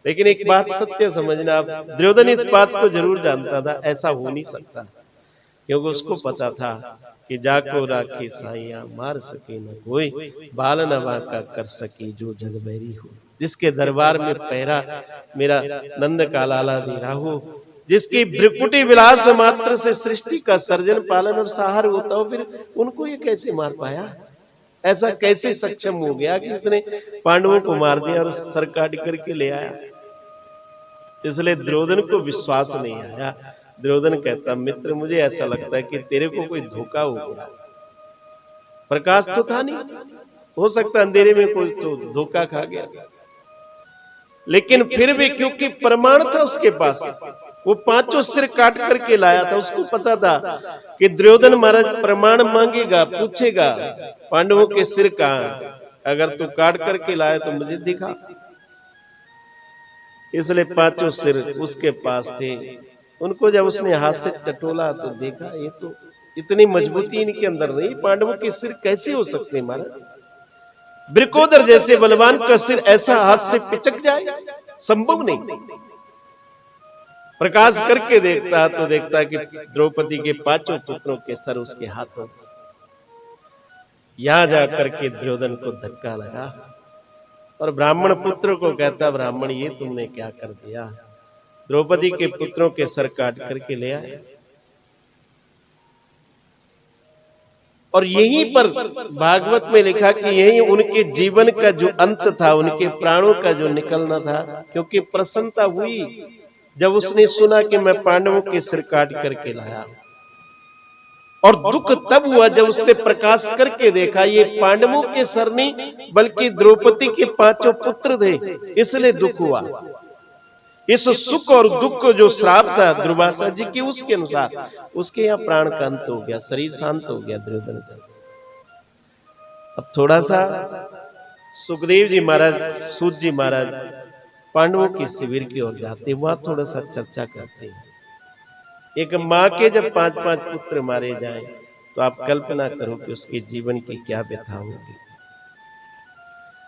लेकिन एक बात सत्य समझना, आप दुर्योधन इस बात को जरूर जानता था ऐसा हो नहीं सकता, क्योंकि उसको पता था कि जाको राखी साइया मार सके न कोई, बाल न बांका कर सकी जो जग बैरी हो। जिसके दरबार में पहरा मेरा नंद का लाला दे राहु, जिसकी भ्रिकुटी विलास मात्र से सृष्टि का सर्जन पालन और सहार होता हो, फिर उनको ये कैसे मार पाया? ऐसा कैसे सक्षम हो गया कि इसने पांडवों को मार दिया और सर काट करके ले आया? इसलिए दुर्योधन को विश्वास नहीं आया। दुर्योधन कहता, मित्र मुझे ऐसा लगता है कि तेरे को कोई धोखा हो गया। प्रकाश तो था नहीं, हो सकता अंधेरे में कोई तो धोखा खा गया, लेकिन फिर भी क्योंकि प्रमाण था उसके पास, वो पांचों सिर काट करके लाया था। उसको पता था कि दुर्योधन महाराज प्रमाण मांगेगा, पूछेगा पांडवों के सिर कहां, अगर तू काट करके लाया तो मुझे दिखा। इसलिए पांचों सिर उसके पास थे। उनको जब उसने हाथ से टटोला तो देखा ये तो इतनी मजबूती इनके अंदर नहीं, पांडवों के सिर कैसे हो सकते महाराज? वृकोदर जैसे बलवान का सिर ऐसा हाथ से पिचक जाए, संभव नहीं। प्रकाश करके देखता तो देखता कि द्रौपदी के पांचों पुत्रों के सर उसके हाथों। यहां जाकर के दुर्योधन को धक्का लगा और ब्राह्मण पुत्र को कहता, ब्राह्मण ये तुमने क्या कर दिया? द्रौपदी के पुत्रों के सर काट करके ले आए। और यहीं पर भागवत में लिखा कि यही उनके जीवन का जो अंत था, उनके प्राणों का जो निकलना था, क्योंकि प्रसन्नता हुई जब उसने सुना कि मैं पांडवों के सिर काट करके लाया। और दुख तब हुआ जब उसने प्रकाश करके देखा ये पांडवों के सर नहीं बल्कि द्रौपदी के पांचों पुत्र थे, इसलिए दुख हुआ। इस सुख और दुख को जो श्राप था दुर्वासा जी की, उसके अनुसार उसके यहाँ प्राण का अंत हो गया, शरीर शांत हो गया दुर्योधन का। अब थोड़ा सा सुखदेव जी महाराज, सूत जी महाराज पांडवों के शिविर की ओर जाते, वहां थोड़ा सा चर्चा करते हैं। एक माँ के जब 5-5 पुत्र मारे जाएं तो आप कल्पना करो कि उसके जीवन की क्या व्यथा होगी।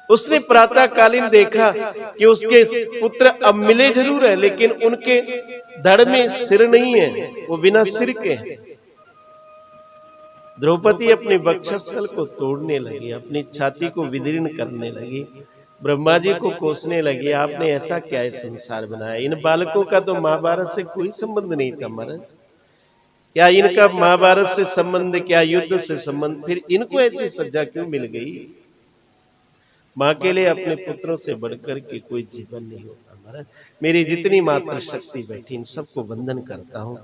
उसने प्रातःकालीन देखा कि उसके पुत्र अब मिले जरूर है, लेकिन उनके धड़ में सिर नहीं है, वो बिना सिर के हैं। द्रौपदी अपने वक्षस्थल को तोड़ने लगी, अपनी छाती को विदीर्ण करने लगी, ब्रह्मा जी को कोसने लगी, आपने ऐसा क्या है संसार बनाया? इन बालकों का तो महाभारत से कोई संबंध नहीं था महाराज, क्या इनका महाभारत से संबंध, क्या युद्ध से संबंध, फिर इनको ऐसी सजा क्यों मिल गई? माँ के लिए अपने पुत्रों से बढ़कर के कोई जीवन नहीं होता महाराज। मेरी जितनी मात्र शक्ति बैठी इन सबको वंदन करता हूँ,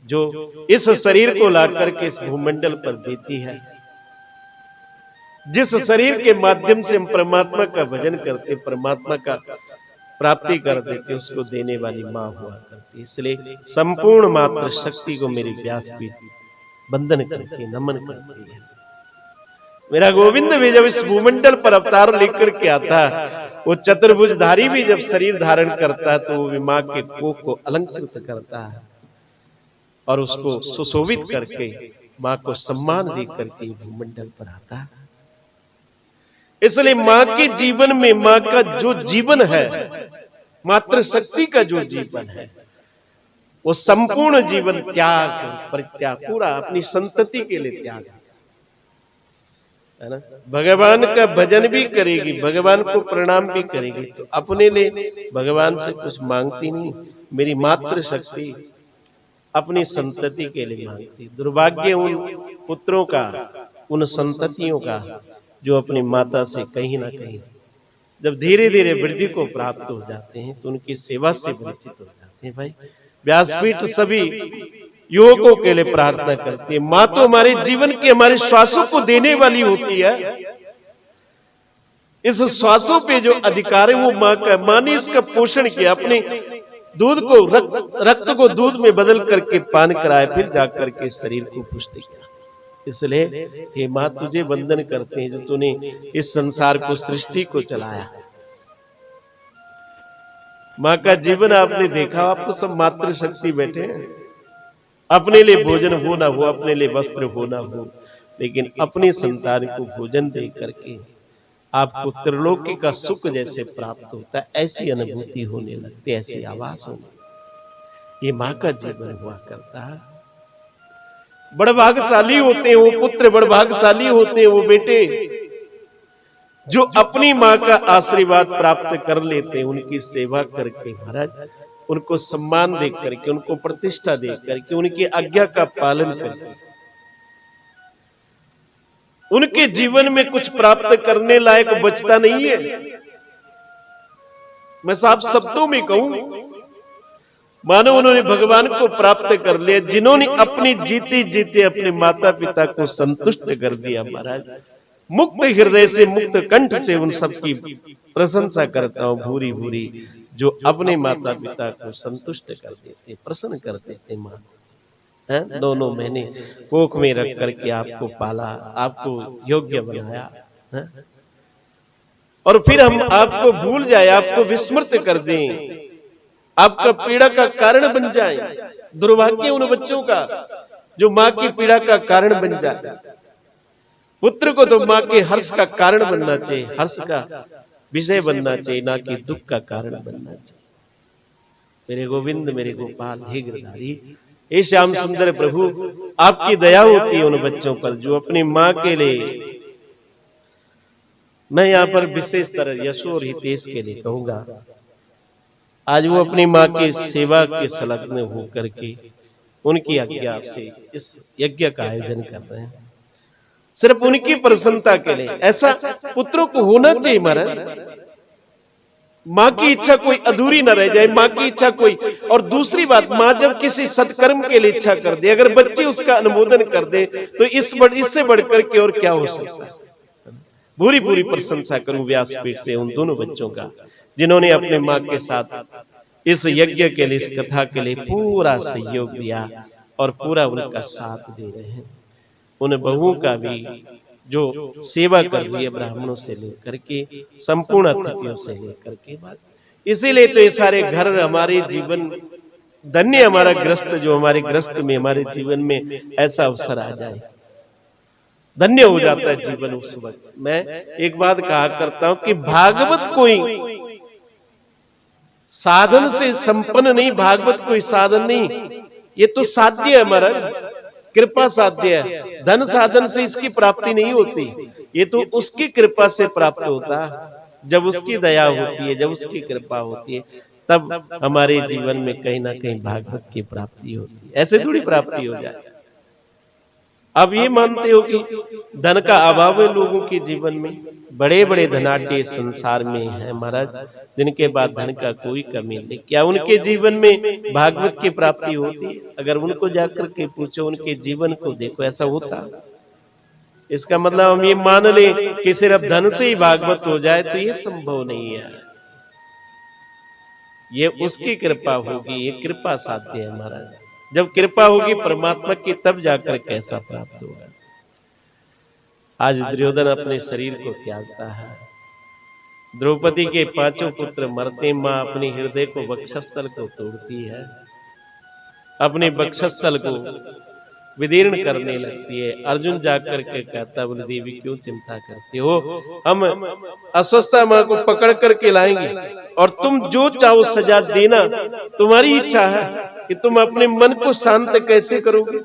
जो इस शरीर को ला करके इस भूमंडल पर देती है, जिस शरीर के माध्यम से हम परमात्मा का भजन करते, परमात्मा का प्राप्ति कर देते, उसको देने वाली माँ हुआ करती। इसलिए संपूर्ण मात्र शक्ति को मेरी व्यासपीठ वंदन करके नमन करती है। मेरा गोविंद भी जब इस भूमंडल पर अवतार लेकर के आता, वो चतुर्भुजधारी भी जब शरीर धारण करता है तो वो भी माँ के कोख को अलंकृत करता है और उसको सुशोभित करके माँ को सम्मान दे करके भूमंडल पर आता है। इसलिए माँ के जीवन में माँ का जो जीवन है, मात्र शक्ति का जो जीवन है, वो संपूर्ण जीवन त्याग परित्याग, पूरा अपनी संतति के लिए त्याग है ना। भगवान का भजन भी करेगी, भगवान को प्रणाम भी करेगी, तो अपने लिए भगवान से कुछ मांगती नहीं, मेरी मात्र शक्ति अपनी संतति के लिए मांगती। दुर्भाग्य उन पुत्रों का, उन संततियों का जो अपनी माता से कहीं ना कहीं जब धीरे धीरे वृद्धि को प्राप्त हो जाते हैं तो उनकी सेवा से वंचित हो जाते हैं। भाई व्यासपीठ सभी युवकों के लिए प्रार्थना करती है। माँ तो हमारे जीवन के, हमारे श्वासों को देने वाली होती है। इस श्वासों पे जो अधिकार है वो माँ का। माँ ने इसका पोषण किया, अपने दूध को रक्त को दूध में बदल करके पान कराया, फिर जाकर के शरीर को पुष्टि किया। इसलिए हे माँ तुझे वंदन करते हैं जो तूने इस संसार को, सृष्टि को चलाया। माँ का जीवन आपने देखा, आप तो सब मात्र शक्ति बैठे हैं। अपने लिए भोजन हो ना हो, अपने लिए वस्त्र हो ना हो, लेकिन अपनी संतान को भोजन दे करके आपको त्रिलोकी का सुख जैसे प्राप्त होता है, ऐसी अनुभूति होने लगती है, ऐसी आवाज होगी। ये माँ का जीवन हुआ करता है। बड़भागशाली होते हैं वो पुत्र, बड़भागशाली होते हैं वो बेटे जो अपनी माँ का आशीर्वाद प्राप्त कर लेते हैं, उनकी सेवा करके महाराज, उनको सम्मान दे करके, उनको प्रतिष्ठा दे करके, उनकी आज्ञा का पालन करके उनके जीवन में कुछ प्राप्त करने लायक बचता नहीं है। मैं साफ शब्दों में कहूं, मानो उन्होंने भगवान को प्राप्त कर लिया, जिन्होंने अपनी जीते जीते अपने माता पिता को संतुष्ट कर दिया महाराज। मुक्त हृदय से, मुक्त कंठ से उन सबकी प्रशंसा करता हूं भूरी भूरी, जो अपने माता पिता को संतुष्ट कर देते, प्रसन्न कर देते। मां 9 महीने कोख में रख करके आपको पाला, आपको योग्य बनाया, और फिर हम आपको भूल जाए, आपको विस्मृत कर दें, आपका पीड़ा का कारण बन जाए। दुर्भाग्य उन बच्चों का जो मां की पीड़ा का कारण बन जाए। पुत्र को तो मां के हर्ष का कारण बनना चाहिए, हर्ष का विषय बनना चाहिए, ना कि दुख का कारण बनना चाहिए। मेरे गोविंद, मेरे गोपाल, हे गिरधारी, हे श्याम सुंदर प्रभु, आपकी दया होती है उन बच्चों पर जो अपनी मां के लिए, मैं यहां पर विशेष तरह यशो और हितेश के लिए कहूंगा, आज वो अपनी मां की सेवा के संलग्न होकर के उनकी आज्ञा से इस यज्ञ का आयोजन कर रहे हैं, सिर्फ उनकी प्रसन्नता के लिए। ऐसा पुत्रों को होना चाहिए महाराज। मां की इच्छा कोई अधूरी न रह जाए, मां की इच्छा कोई। और दूसरी बात, मां जब किसी सत्कर्म के लिए इच्छा कर दे, अगर बच्चे उसका अनुमोदन कर दे, तो इससे बढ़कर के और क्या हो सकता है। पूरी पूरी प्रशंसा करूं व्यासपीठ से उन दोनों बच्चों का, जिन्होंने अपने मां के साथ इस यज्ञ के लिए, इस कथा के लिए पूरा सहयोग दिया और पूरा उनका साथ दे रहे हैं। उन बहुओं का भी जो सेवा कर रही है, ब्राह्मणों से लेकर के, संपूर्ण अतिथियों से लेकर के बात। इसीलिए तो ये सारे घर हमारे जीवन धन्य, हमारा ग्रस्त, जो हमारे ग्रस्त में, हमारे जीवन में ऐसा अवसर आ जाए, धन्य हो जाता है जीवन उस वक्त। मैं एक बात कहा करता हूं कि भागवत कोई साधन से संपन्न नहीं, भागवत कोई साधन नहीं, ये तो साध्य है महाराज, कृपा साध्य है। धन साधन से इसकी प्राप्ति नहीं होती, ये तो उसकी कृपा से प्राप्त होता है। जब उसकी दया होती है, जब उसकी कृपा होती है, तब हमारे जीवन में कहीं ना कहीं भागवत की प्राप्ति होती है। ऐसे थोड़ी प्राप्ति हो जाए। अब ये मानते हो कि धन का अभाव है लोगों के जीवन में, बड़े बड़े धनाढ्य संसार में है महाराज, जिनके बाद धन का कोई कमी नहीं, क्या उनके जीवन में भागवत की प्राप्ति होती है? अगर उनको जाकर के पूछो, उनके जीवन को देखो, ऐसा होता? इसका मतलब हम ये मान लें कि सिर्फ धन से ही भागवत हो जाए, तो ये संभव नहीं है। ये उसकी कृपा होगी, ये कृपा साध्य है महाराज। जब कृपा होगी परमात्मा की, तब जाकर कैसा प्राप्त होगा। आज दुर्योधन अपने शरीर को त्यागता है, द्रौपदी के 5 पुत्र मरते, मां अपने हृदय को, वक्षस्थल को तोड़ती है, अपने वक्षस्थल को विदीर्ण करने लगती है। अर्जुन जाकर के कहता, बोले देवी क्यों चिंता करती हो, हम अस्वस्था मां को पकड़ करके लाएंगे और तुम जो चाहो सजा देना, तुम्हारी इच्छा है कि तुम अपने मन को शांत कैसे करोगे।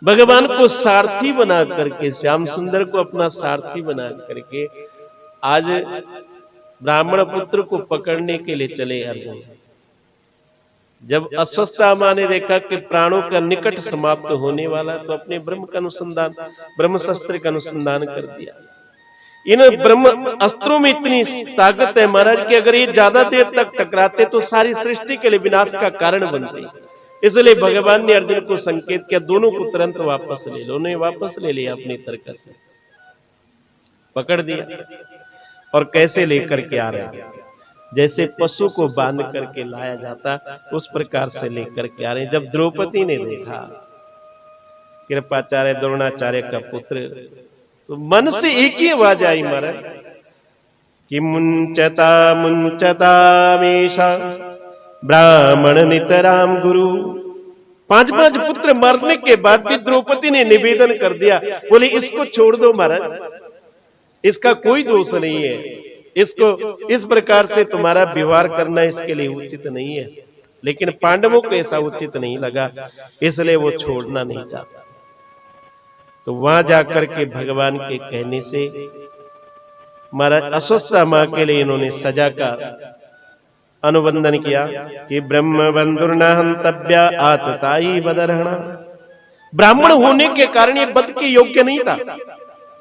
भगवान को सारथी बना करके, श्याम सुंदर को अपना सारथी बना करके आज ब्राह्मण पुत्र को पकड़ने के लिए चले अर्जुन। जब अस्वस्थामा ने देखा कि प्राणों का निकट समाप्त होने वाला, तो अपने ब्रह्म का अनुसंधान, ब्रह्मशस्त्र का अनुसंधान कर दिया। इन ब्रह्म अस्त्रों में इतनी ताकत है महाराज कि अगर ये ज्यादा देर तक टकराते तो सारी सृष्टि के लिए विनाश का कारण बनते। इसलिए भगवान ने अर्जुन को संकेत किया, दोनों को तुरंत वापस ले लो। उन्हें वापस ले लिया, अपनी तर्क से पकड़ दिया। और कैसे लेकर के आ रहे हैं, जैसे पशु को बांध करके लाया जाता, उस प्रकार से लेकर के आ रहे हैं। जब द्रौपदी ने देखा कृपाचार्य द्रोणाचार्य का पुत्र, तो मन से एक ही आवाज आई महाराज कि मुंचता मुंचता मेषा ब्राह्मण नितराम गुरु। 5 पुत्र मरने के बाद भी द्रौपदी ने निवेदन कर दिया, बोले इसको छोड़ दो महाराज, इसका कोई दोष नहीं है। इसको इस प्रकार से तुम्हारा व्यवहार करना इसके लिए उचित नहीं है। लेकिन पांडवों को ऐसा उचित नहीं लगा, इसलिए वो छोड़ना नहीं चाहता। तो वहां जाकर के भगवान के कहने से महाराज अस्वस्थामा के लिए इन्होंने सजा का अनुबंधन किया कि ब्रह्म बंधुर्न हंतव्य आतताई बदरहणा। ब्राह्मण होने के कारण ये वध के योग्य नहीं था।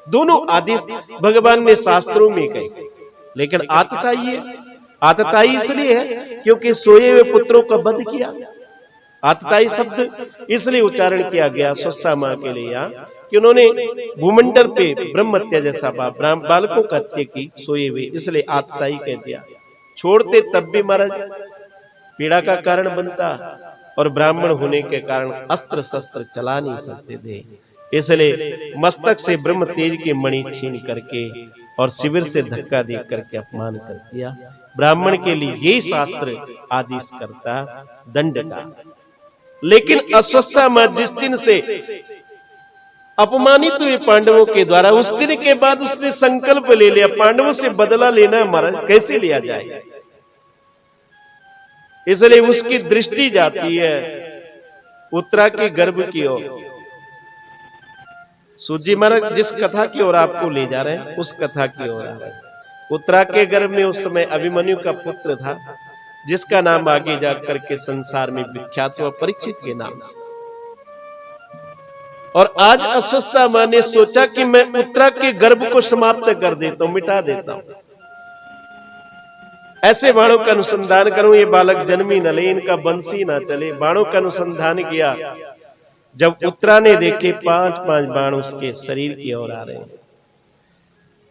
दोनों आदेश भगवान ने शास्त्रों में कहे, लेकिन आतताई है। आतताई इसलिए है क्योंकि सोए हुए पुत्रों का वध किया। आतताई शब्द इसलिए उच्चारण किया गया अस्वस्थामा के लिए यहाँ कि उन्होंने भूमंडल पे ब्रह्म हत्या जैसा बालकों का हत्या की सोए हुए, इसलिए आतताई कह दिया। छोड़ते तब भी महाराज पीड़ा का कारण बनता, और ब्राह्मण होने के कारण अस्त्र शस्त्र चला नहीं सकते थे, इसलिए मस्तक से ब्रह्म तेज की मणि छीन करके और शिविर से धक्का दे करके अपमान कर दिया। ब्राह्मण के लिए यही शास्त्र आदेश करता दंड का। लेकिन अस्वस्थामा जिस दिन से अपमानित हुए पांडवों के द्वारा, उस दिन के बाद उसने संकल्प ले लिया पांडवों से बदला लेना है महाराज, कैसे लिया जाए। इसलिए उसकी दृष्टि जाती है उत्तरा के गर्भ की ओर। सूजी महाराज जिस कथा की ओर आपको ले जा रहे हैं उस कथा की ओर आ रहे हैं। उत्तरा के गर्भ में उस समय अभिमन्यु का पुत्र था, जिसका नाम आगे जाकर के संसार में विख्यात हुआ परीक्षित के नाम से। और आज अस्वस्थामा ने सोचा कि मैं उत्तरा के गर्भ को समाप्त कर देता हूं, मिटा देता हूं, ऐसे बाणों का अनुसंधान करूं, ये बालक जन्म ही न ले, इनका वंश ही ना चले। बाणों का अनुसंधान किया। जब उत्तरा ने देखे 5-5 बाण उसके शरीर की ओर आ रहे हैं,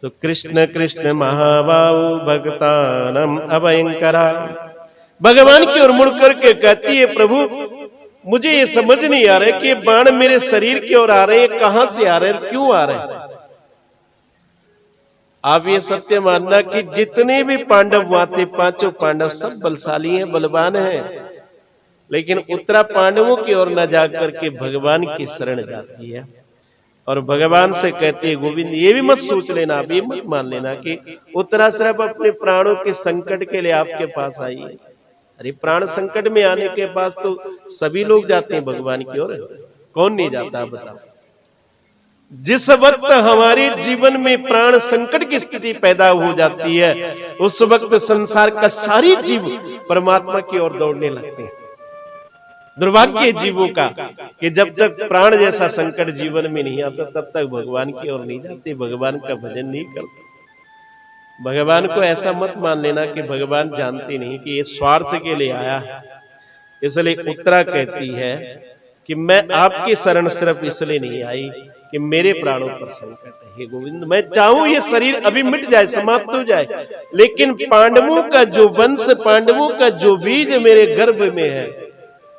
तो कृष्ण कृष्ण महाबाहु भक्तानम अभयंकरा, भगवान की ओर मुड़ करके कहती है प्रभु मुझे ये समझ नहीं आ रहा है कि ये बाण मेरे शरीर की ओर आ रहे हैं, कहां से आ रहे हैं, क्यों आ रहे हैं। आप ये सत्य मानना कि जितने भी पांडव वहां थे, 5 पांडव सब बलशाली हैं, बलवान हैं, लेकिन उत्तरा पांडवों की ओर न जाकर के भगवान की शरण जाती है और भगवान से कहती है गोविंद ये भी मत सोच लेना, आप ये मत मान लेना कि उत्तरा सिर्फ अपने प्राणों के संकट के लिए आपके पास आई है। अरे प्राण संकट में आने के पास तो सभी लोग जाते हैं भगवान की ओर, कौन नहीं जाता बताओ। जिस वक्त हमारे जीवन में प्राण संकट की स्थिति पैदा हो जाती है, उस वक्त संसार का सारी जीव परमात्मा की ओर दौड़ने लगते हैं। दुर्भाग्य जीवों का कि जब तक प्राण जैसा संकट जीवन में नहीं आता तब तक भगवान की ओर नहीं जाते, भगवान का भजन नहीं करते। भगवान को ऐसा मत मान लेना कि भगवान जानते नहीं कि ये स्वार्थ के लिए आया है। इसलिए उत्तरा कहती है कि मैं आपकी शरण सिर्फ इसलिए नहीं आई कि मेरे प्राणों पर संकट है। हे गोविंद मैं चाहूं ये शरीर अभी मिट जाए, समाप्त हो जाए, लेकिन पांडवों का जो वंश, पांडवों का जो बीज मेरे गर्भ में है,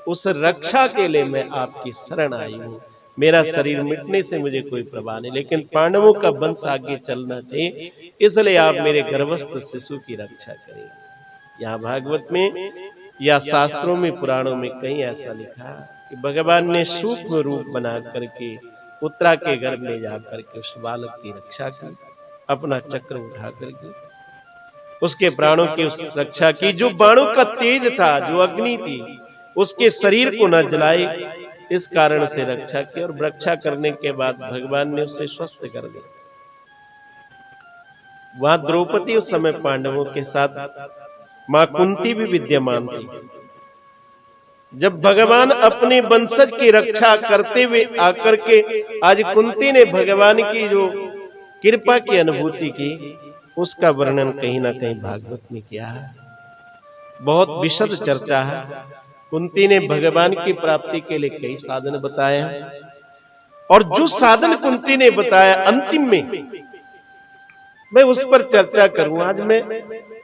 उस रक्षा के लिए मैं आपकी शरण आई हूं। मेरा शरीर मिटने से मुझे कोई परवाह नहीं, लेकिन पांडवों का वंश आगे चलना चाहिए, इसलिए आप मेरे गर्भस्थ शिशु की रक्षा करें। यहाँ भागवत में या शास्त्रों में, पुराणों में कहीं ऐसा लिखा कि भगवान ने सूक्ष्म रूप बना करके उत्तरा के गर्भ में जाकर के उस बालक की रक्षा की, अपना चक्र उठा करके उसके प्राणों की उस रक्षा की। जो बाणों का तेज था, जो अग्नि थी, उसके शरीर को न जलाए, इस कारण से रक्षा की। और रक्षा करने के बाद भगवान ने उसे स्वस्थ कर दिया। वहां द्रौपदी उस समय पांडवों के साथ, मां कुंती भी विद्यमान थी। जब भगवान अपने वंशज की रक्षा करते हुए आकर के आज कुंती ने भगवान की जो कृपा की अनुभूति की, उसका वर्णन कहीं ना कहीं भागवत में किया है। बहुत विशद चर्चा है। कुंती ने भगवान की प्राप्ति के लिए कई साधन बताए हैं, और जो साधन कुंती ने बताया अंतिम में मैं उस पर चर्चा करूं। आज मैं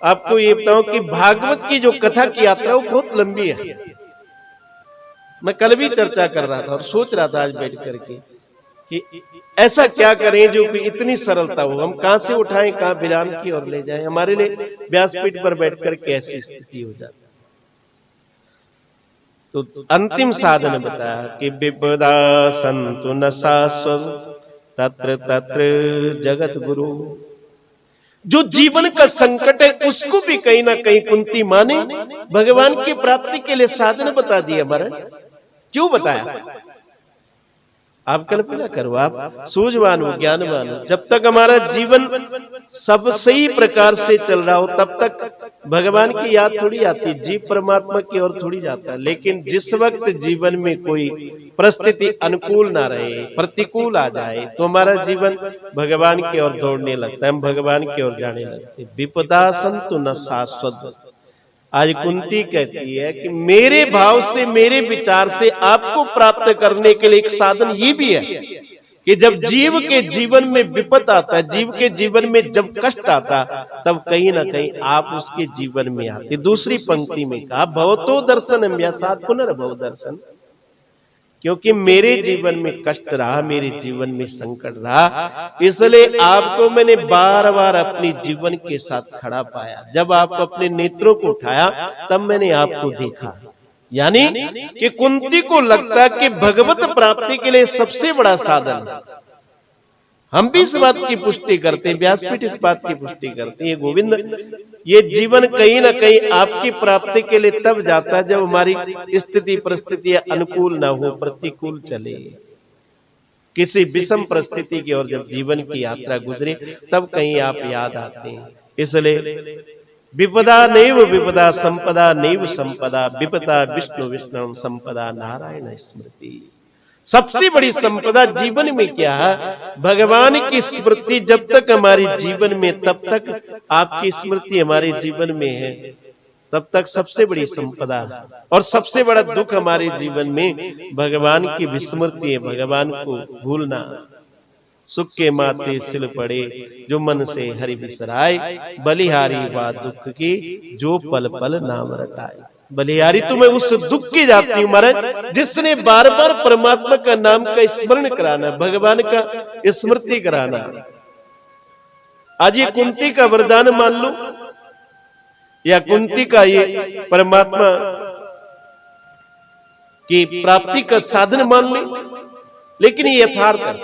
आपको ये बताऊं कि भागवत की जो कथा की यात्रा वो बहुत लंबी है। मैं कल भी चर्चा कर रहा था और सोच रहा था आज बैठ करके कि ऐसा क्या करें जो कि इतनी सरलता हो, हम कहां से उठाएं, कहां विराम की ओर ले जाएं। हमारे लिए व्यासपीठ पर बैठकर कैसी स्थिति हो जाती। तो अंतिम साधन बताया कि विपदा संतु न शाश्वत तत्र तत्र जगत गुरु जो जीवन का संकट है उसको भी कहीं ना कहीं कुंती मां ने भगवान की प्राप्ति के लिए साधन बता दिया। महाराज क्यों बताया? आप कल्पना करो, आप सूझवान हो, ज्ञानवान हो, जब तक हमारा जीवन सब सही प्रकार से चल रहा हो तब तक भगवान की याद थोड़ी आती, जीव परमात्मा की ओर थोड़ी जाता है। लेकिन जिस वक्त जीवन में कोई परिस्थिति अनुकूल ना रहे, प्रतिकूल आ जाए, तो हमारा जीवन भगवान की ओर दौड़ने लगता है, हम भगवान की ओर जाने लगते। विपदा संतु न शाश्वत। आज कुंती कहती है कि मेरे भाव से, मेरे विचार से आपको प्राप्त करने के लिए एक साधन ये भी है कि जब जीव के जीवन में विपद आता है, जीव के जीवन में जब कष्ट आता, तब कहीं ना कहीं आप उसके जीवन में आते। दूसरी पंक्ति में कहा भवतो दर्शनम यसात् पुनर्भव दर्शन, क्योंकि मेरे जीवन में कष्ट रहा, मेरे जीवन में संकट रहा, इसलिए आपको मैंने बार बार अपने जीवन के साथ खड़ा पाया। जब आप अपने नेत्रों को उठाया तब मैंने आपको देखा। यानी कि कुंती को लगता कि भगवत प्राप्ति के लिए सबसे बड़ा साधन, हम भी इस बात की पुष्टि करते हैं, व्यासपीठ इस बात की पुष्टि करते हैं, गोविंद ये जीवन कहीं ना कहीं आपकी प्राप्ति के लिए तब जाता है जब हमारी स्थिति परिस्थितियां अनुकूल ना हो, प्रतिकूल चले, किसी विषम परिस्थिति की ओर जब जीवन की यात्रा गुजरे तब कहीं आप याद आते हैं। इसलिए विपदा नैव विपदा संपदा नैव संपदा, विपदा विष्णु विष्णु संपदा नारायण स्मृति। सबसे बड़ी संपदा जीवन में क्या है? भगवान की स्मृति जब तक हमारे जीवन में, तब तक आपकी स्मृति हमारे जीवन में है, तब तक सबसे बड़ी संपदा है। और सबसे बड़ा दुख हमारे जीवन में भगवान की विस्मृति है, भगवान को भूलना। सुख के माथे सिल पड़े जो मन से हरि बिसराए, बलिहारी बात दुख की जो पल पल नाम रटाए। बलिहारी तो मैं उस दुख की जाती हूं महाराज जिसने बार बार परमात्मा का नाम का स्मरण कराना, भगवान का स्मृति कराना। आज ये कुंती का वरदान मान लो या कुंती का ये परमात्मा की प्राप्ति का साधन मान ले, लेकिन ये यथार्थ है।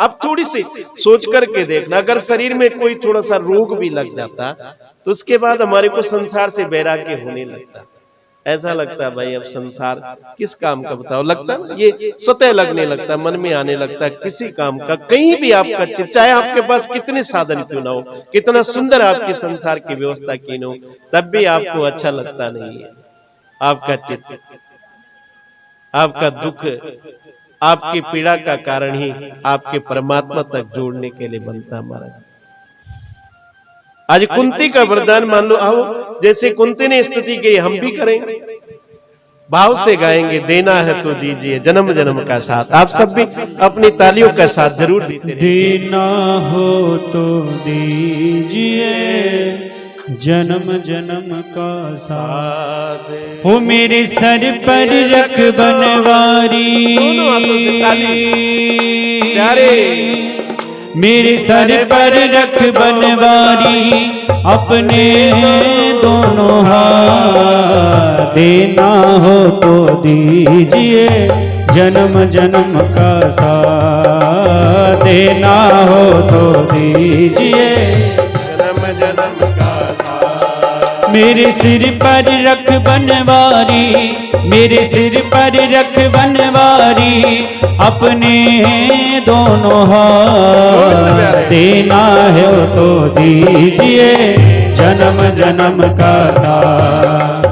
अब थोड़ी सी सोच करके देखना, अगर शरीर में कोई थोड़ा सा रोग भी लग जाता तो उसके बाद हमारे को संसार से वैराग्य होने लगता। ऐसा लगता है भाई अब संसार किस काम का बताओ, लगता है ये स्वतः लगने लगता, मन में आने लगता है किसी काम का, कहीं भी आपका चित्त, चाहे आपके पास कितने साधन क्यों ना हो, कितना सुंदर आपकी संसार की व्यवस्था की न हो, तब भी आपको अच्छा लगता नहीं है। आपका चित्त, आपका दुख, आपकी पीड़ा का कारण ही आपके परमात्मा तक जोड़ने के लिए बनता हमारा। आज कुंती का वरदान मान लो, आओ जैसे कुंती ने स्तुति की हम भी करेंगे, भाव से गाएंगे, देना है तो दीजिए जन्म जन्म का साथ। आप सब भी अपनी तालियों का साथ जरूर दीजिए। देना हो तो दीजिए जन्म जन्म का साथ, हो मेरे सर पर रख बनवारी, मेरे सर पर रख बनवारी, अपने दोनों हाथ, देना हो तो दीजिए जन्म जन्म का साथ, देना हो तो दीजिए जन्म जन्म का साथ। मेरे सिर पर रख बनवारी, मेरे सिर पर रख बनवारी, अपने दोनों हाथ, देना है तो दीजिए जन्म जन्म का साथ,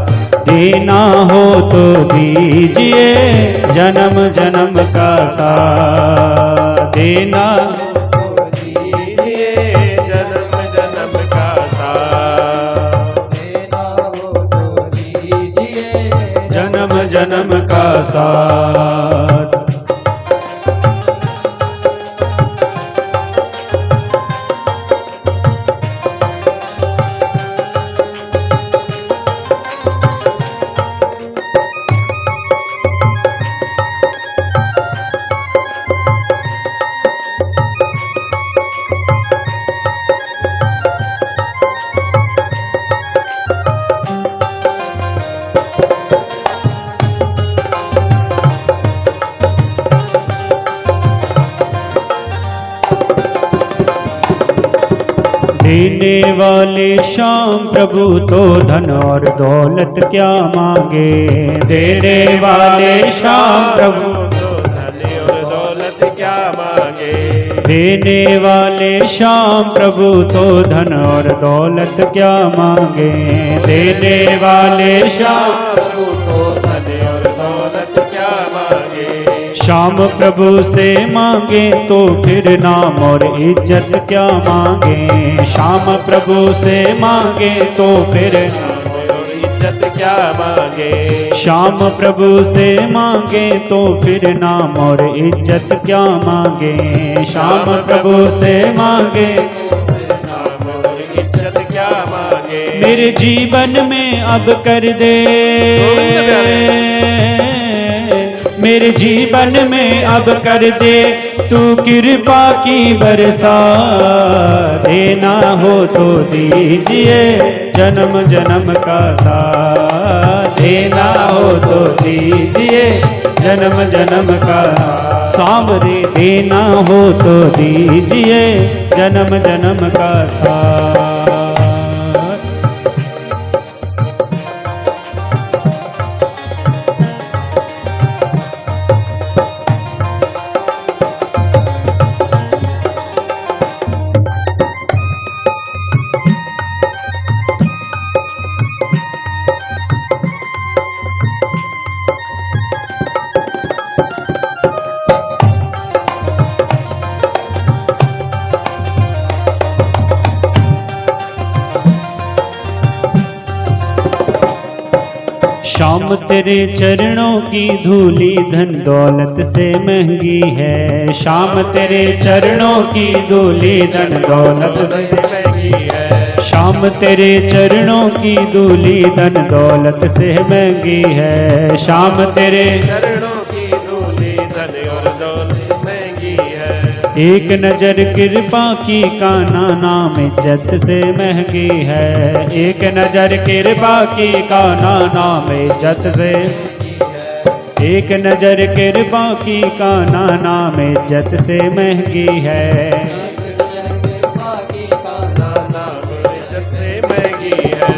देना हो तो दीजिए जन्म जन्म का साथ, देना हो दीजिए जन्म जन्म का साथ, देना हो तो दीजिए जन्म जन्म का साथ। वाले श्याम प्रभु तो धन और दौलत क्या मांगे। देने वाले श्याम प्रभु तो धन और दौलत क्या मांगे। देने वाले श्याम प्रभु तो धन और दौलत क्या मांगे। देने वाले श्याम प्रभु तो धन और दौलत क्या मांगे। श्याम प्रभु से मांगे तो फिर नाम और इज्जत क्या मांगे। श्याम प्रभु से मांगे तो फिर नाम और इज्जत क्या मांगे। श्याम प्रभु से मांगे तो फिर नाम और इज्जत क्या मांगे। श्याम प्रभु से मांगे नाम और इज्जत क्या मांगे। मेरे जीवन में अब कर दे। मेरे जीवन में अब कर दे तू कृपा की बरसा। देना हो तो दीजिए जन्म जन्म का साथ। देना हो तो दीजिए जन्म जन्म का सांवरे। देना हो तो दीजिए जन्म जन्म का साथ। श्याम तेरे चरणों की धूली धन दौलत से महंगी है। श्याम तेरे चरणों की धूली धन दौलत से महंगी है। श्याम तेरे चरणों की धूली धन दौलत से महंगी है। श्याम तेरे चरणों की धूली धन और दौलत से महंगी है। एक नजर कृपा की काना नाम इज्जत से महंगी है। एक नजर कृपा की काना नाम इज्जत से। एक नजर कृपा की काना नाम इज्जत से महंगी है।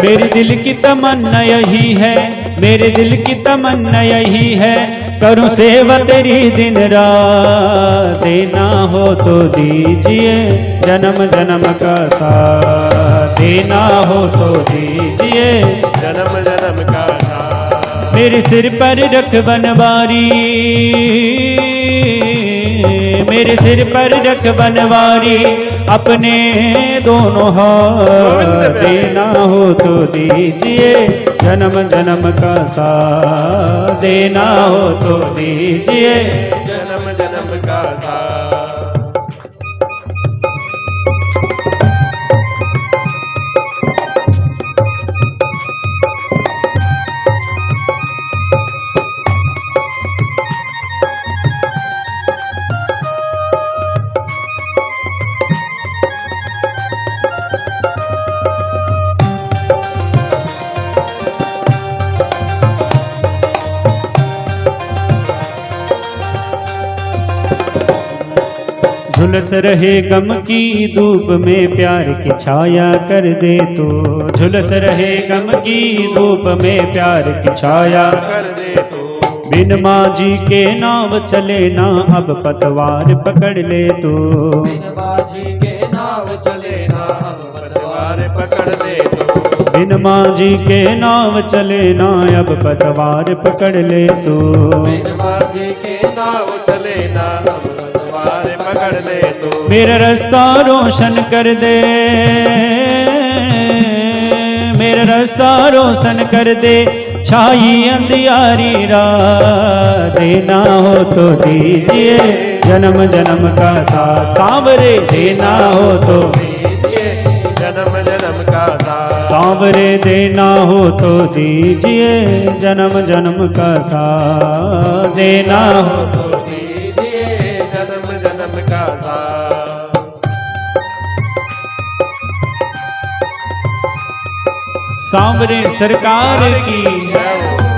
मेरे दिल की तमन्ना यही है। मेरे दिल की तमन्ना यही है। करूं सेवा तेरी दिन रात। देना हो तो दीजिए जन्म जन्म का साथ। देना हो तो दीजिए जन्म जन्म का साथ। मेरे सिर पर रख बनवारी। मेरे सिर पर रख बनवारी अपने दोनों हाथ। देना हो तो दीजिए जन्म जन्म का साथ। देना हो तो दीजिए जन्म जन्म का साथ। झुलस रहे गम की धूप में प्यार की छाया कर दे तो। झुलस रहे गम की धूप में प्यार की छाया कर दे तो। बिन माझी के नाव चले ना अब पतवार पकड़ ले तो। बिन माझी के नाव चले ना अब पतवार पकड़ ले तो। बिन माझी के नाव चले ना अब पतवार पकड़ ले तो। बिन माझी के नाव चले ना अब पतवार पकड़ ले तो। मेरा रास्ता रोशन कर दे। मेरा रास्ता रोशन कर दे छाई अंधियारी रात। देना हो तो दीजिए जन्म जन्म का साथ। सांवरे देना हो तो दीजिए जन्म जन्म का साथ। सांवरे देना हो तो दीजिए जन्म जन्म का साथ। देना हो तो दीजिए जन्म जन्म का साथ। सांवरे सरकार की जय हो।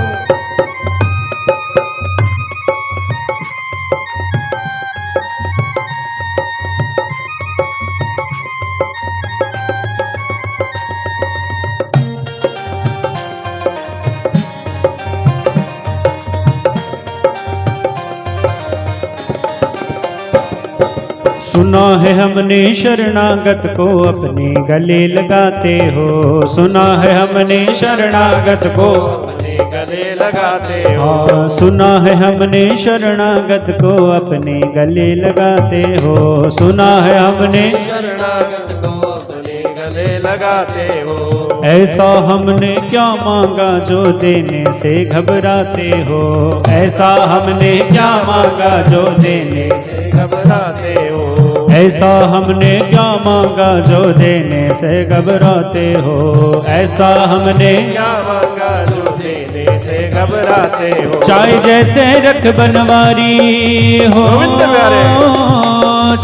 सुना है हमने शरणागत को अपने गले लगाते हो, सुना है हमने शरणागत को अपने गले लगाते हो। हाँ, सुना है हमने शरणागत को अपने गले लगाते हो, सुना है हमने शरणागत को अपने गले लगाते हो। ऐसा हमने क्या मांगा जो देने से घबराते हो, ऐसा हमने क्या मांगा जो देने से घबराते हो। ऐसा हमने क्या मांगा जो देने से घबराते हो, ऐसा हमने क्या मांगा जो देने से घबराते हो। चाहे जैसे रख बनवारी हो, गोविंद प्यारे।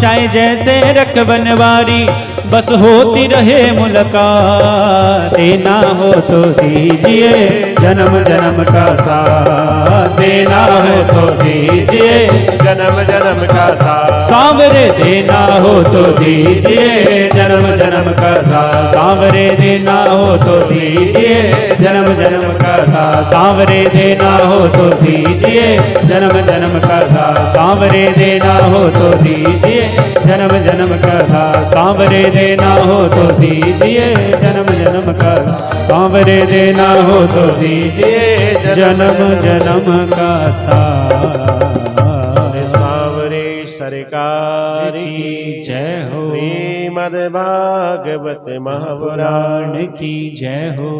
चाहे जैसे रख बनवारी बस होती रहे मुलाकात, देना हो तो दीजिए जन्म जन्म का साथ, देना हो तो दीजिए जन्म जन्म का साथ। सांवरे देना हो तो दीजिए जन्म जन्म का साथ, सांवरे देना हो तो दीजिए जन्म जन्म का साथ, सांवरे देना हो तो दीजिए जन्म जन्म का साथ, सांवरे देना हो तो दीजिए जन्म जन्म का साथ, सांवरे देना हो तो दीजिए जन्म जन्म का साथ, सांवरे देना हो तो दीजिए जन्म जन्म का साथ। सांवरे सरकार की जय हो, श्रीमद् भागवत महापुराण की जय हो।